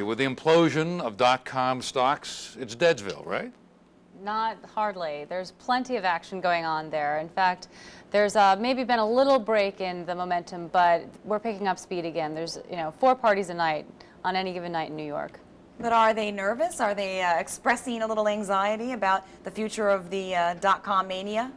With the implosion of .com stocks, it's Deadsville, right? Not hardly. There's plenty of action going on there. In fact, there's maybe been a little break in the momentum, but we're picking up speed again. There's 4 parties a night on any given night in New York. But are they nervous? Are they expressing a little anxiety about the future of the .com mania?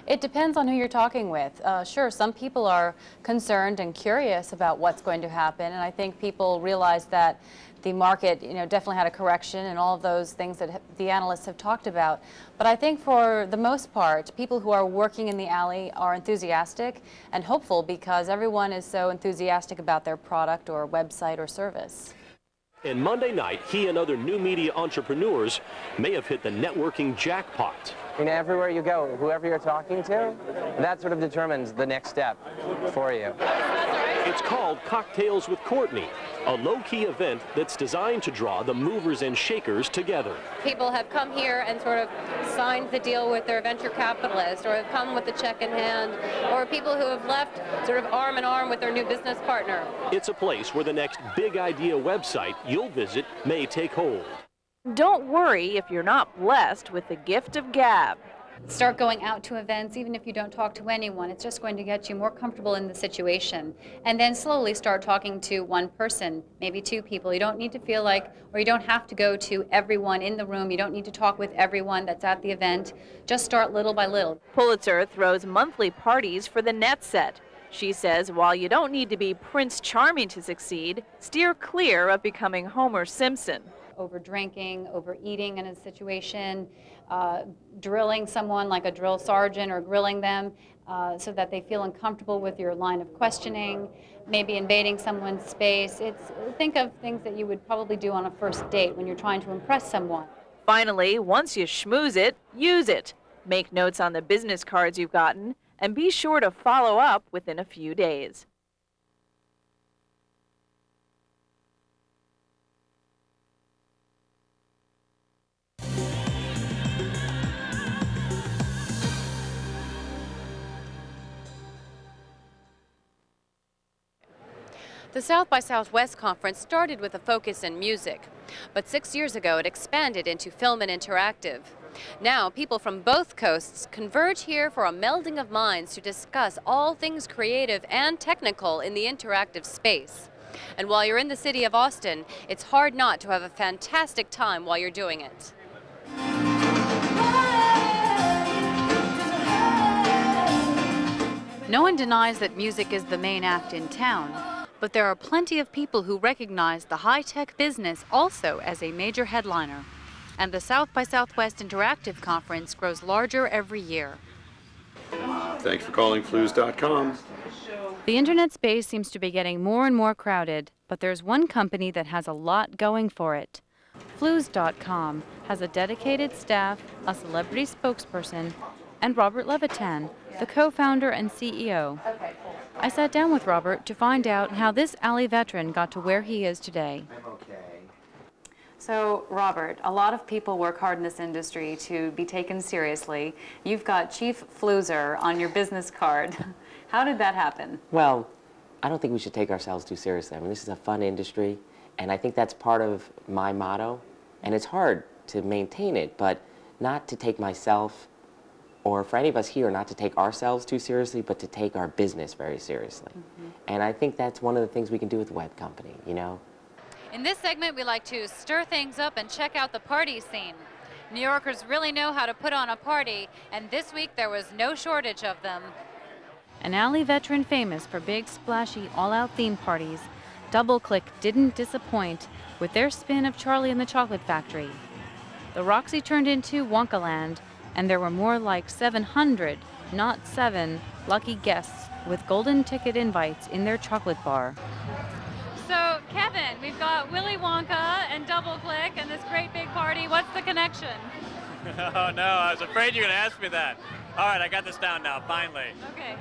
It depends on who you're talking with. Sure, some people are concerned and curious about what's going to happen, and I think people realize that the market, definitely had a correction and all of those things that the analysts have talked about. But I think for the most part, people who are working in the alley are enthusiastic and hopeful because everyone is so enthusiastic about their product or website or service. And Monday night, he and other new media entrepreneurs may have hit the networking jackpot. Everywhere you go, whoever you're talking to, that sort of determines the next step for you. It's called Cocktails with Courtney, a low-key event that's designed to draw the movers and shakers together. People have come here and sort of signed the deal with their venture capitalist, or have come with a check in hand, or people who have left sort of arm in arm with their new business partner. It's a place where the next big idea website you'll visit may take hold. Don't worry if you're not blessed with the gift of gab. Start going out to events, even if you don't talk to anyone. It's just going to get you more comfortable in the situation. And then slowly start talking to one person, maybe 2 people. You don't need to feel like, or you don't have to go to everyone in the room. You don't need to talk with everyone that's at the event. Just start little by little. Pulitzer throws monthly parties for the net set. She says while you don't need to be Prince Charming to succeed, steer clear of becoming Homer Simpson. Over drinking, overeating in a situation, drilling someone like a drill sergeant or grilling them so that they feel uncomfortable with your line of questioning, maybe invading someone's space. Think of things that you would probably do on a first date when you're trying to impress someone. Finally, once you schmooze it, use it. Make notes on the business cards you've gotten and be sure to follow up within a few days. The South by Southwest conference started with a focus in music, but 6 years ago it expanded into film and interactive. Now people from both coasts converge here for a melding of minds to discuss all things creative and technical in the interactive space. And while you're in the city of Austin, it's hard not to have a fantastic time while you're doing it. No one denies that music is the main act in town. But there are plenty of people who recognize the high-tech business also as a major headliner. And the South by Southwest Interactive Conference grows larger every year. Thanks for calling Flues.com. The internet space seems to be getting more and more crowded, but there's one company that has a lot going for it. Flues.com has a dedicated staff, a celebrity spokesperson, and Robert Levitan, the co-founder and CEO. I sat down with Robert to find out how this alley veteran got to where he is today. So, Robert, a lot of people work hard in this industry to be taken seriously. You've got Chief Fluezer on your business card. How did that happen? Well, I don't think we should take ourselves too seriously. I mean, this is a fun industry, and I think that's part of my motto. And it's hard to maintain it, but not to take myself, or for any of us here, not to take ourselves too seriously, but to take our business very seriously. And I think that's one of the things we can do with Web Company, In this segment, we like to stir things up and check out the party scene. New Yorkers really know how to put on a party, and this week there was no shortage of them. An alley veteran famous for big, splashy, all-out theme parties, DoubleClick didn't disappoint with their spin of Charlie and the Chocolate Factory. The Roxy turned into Wonkaland, and there were more like 700, not 7, lucky guests with golden ticket invites in their chocolate bar. So, Kevin, we've got Willy Wonka and DoubleClick and this great big party. What's the connection? Oh, no, I was afraid you were going to ask me that. All right, I got this down now, finally. Okay.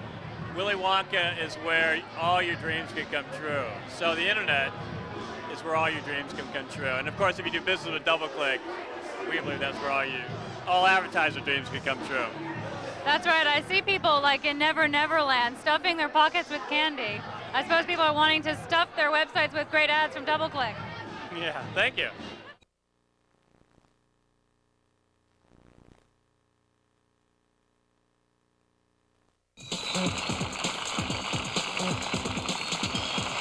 Willy Wonka is where all your dreams can come true. So the internet is where all your dreams can come true. And of course, if you do business with DoubleClick, we believe that's where all advertiser dreams can come true. That's right. I see people like in Never Never Land stuffing their pockets with candy. I suppose people are wanting to stuff their websites with great ads from DoubleClick. Yeah, thank you.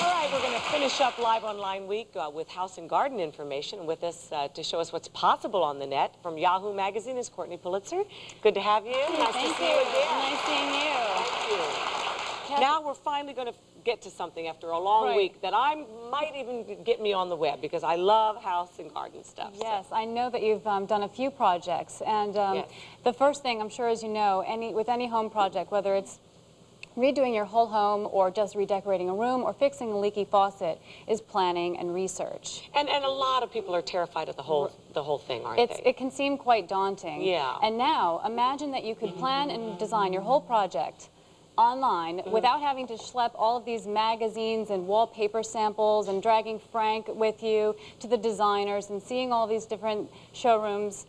All right, we're going to finish up Live Online Week with house and garden information. With us to show us what's possible on the net from Yahoo Magazine is Courtney Pulitzer. Good to have you. Nice to see you again. Nice seeing you. Thank you. Now we're finally going to get to something after a long week that might even get me on the web because I love house and garden stuff. Yes, I know that you've done a few projects, and the first thing, I'm sure as you know, with any home project, whether it's redoing your whole home or just redecorating a room or fixing a leaky faucet, is planning and research. And a lot of people are terrified of the whole thing, aren't they? It can seem quite daunting. Yeah. And now, imagine that you could plan and design your whole project online without having to schlep all of these magazines and wallpaper samples and dragging Frank with you to the designers and seeing all these different showrooms.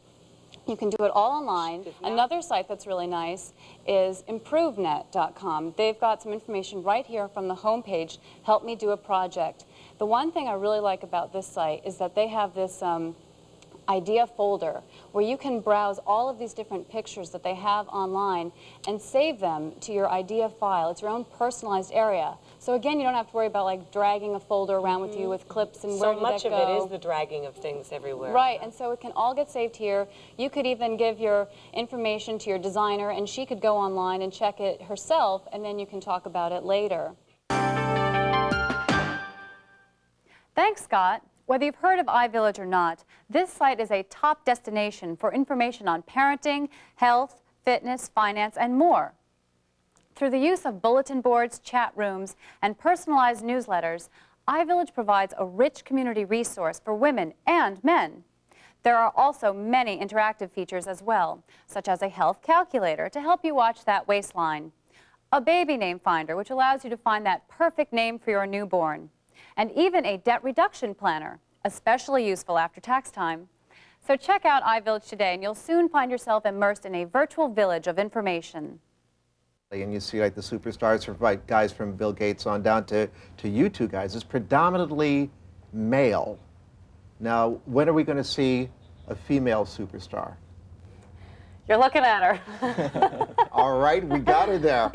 You can do it all online. Another site that's really nice is improvenet.com. They've got some information right here from the homepage, Help Me Do a Project. The one thing I really like about this site is that they have this idea folder where you can browse all of these different pictures that they have online and save them to your idea file. It's your own personalized area. So again, you don't have to worry about like dragging a folder around with you with clips and where did that go. So much of it is the dragging of things everywhere. Right, and so it can all get saved here. You could even give your information to your designer and she could go online and check it herself, and then you can talk about it later. Thanks, Scott. Whether you've heard of iVillage or not, this site is a top destination for information on parenting, health, fitness, finance, and more. Through the use of bulletin boards, chat rooms, and personalized newsletters, iVillage provides a rich community resource for women and men. There are also many interactive features as well, such as a health calculator to help you watch that waistline, a baby name finder which allows you to find that perfect name for your newborn, and even a debt reduction planner, especially useful after tax time. So check out iVillage today and you'll soon find yourself immersed in a virtual village of information. And you see like the superstars from like guys from Bill Gates on down to you two guys. It's predominantly male. Now, when are we going to see a female superstar? You're looking at her. All right, we got her there.